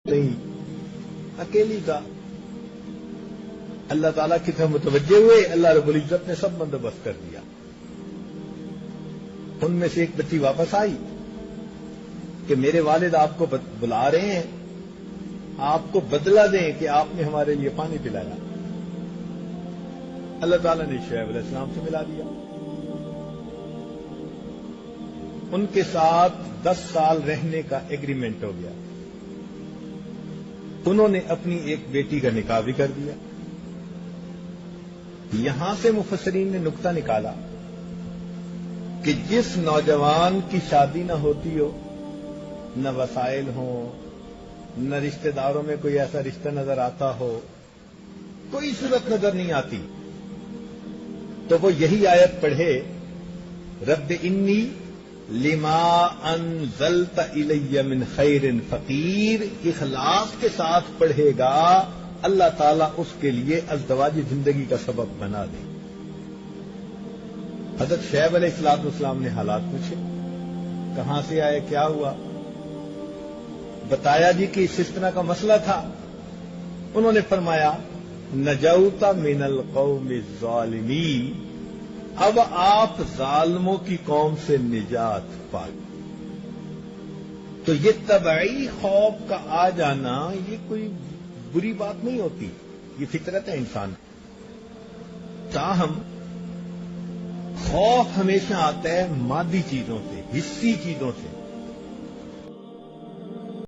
نہیں اکیلی تھا. اللہ تعالیٰ کی طرف متوجہ ہوئے, اللہ رب العزت نے سب بندوبست کر دیا. ان میں سے ایک بچی واپس آئی کہ میرے والد آپ کو بلا رہے ہیں, آپ کو بدلہ دیں کہ آپ نے ہمارے لیے پانی پلایا. اللہ تعالیٰ نے شعیب علیہ السلام سے ملا دیا. ان کے ساتھ 10 سال رہنے کا ایگریمنٹ ہو گیا. انہوں نے اپنی ایک بیٹی کا نکاح بھی کر دیا. یہاں سے مفسرین نے نقطہ نکالا کہ جس نوجوان کی شادی نہ ہوتی ہو, نہ وسائل ہوں, نہ رشتہ داروں میں کوئی ایسا رشتہ نظر آتا ہو, کوئی صورت نظر نہیں آتی, تو وہ یہی آیت پڑھے, رب انی لما انزلت الی من خیر فقیر, اخلاص کے ساتھ پڑھے گا, اللہ تعالیٰ اس کے لیے ازدواجی زندگی کا سبب بنا دے. حضرت شعیب علیہ السلام نے حالات پوچھے, کہاں سے آئے, کیا ہوا, بتایا جی کہ اس طرح کا مسئلہ تھا. انہوں نے فرمایا نجوت من القوم الظالمین, اب آپ ظالموں کی قوم سے نجات پا گئے. تو یہ طبعی خوف کا آ جانا یہ کوئی بری بات نہیں ہوتی, یہ فطرت ہے انسان. تاہم خوف ہمیشہ آتا ہے مادی چیزوں سے, حسی چیزوں سے.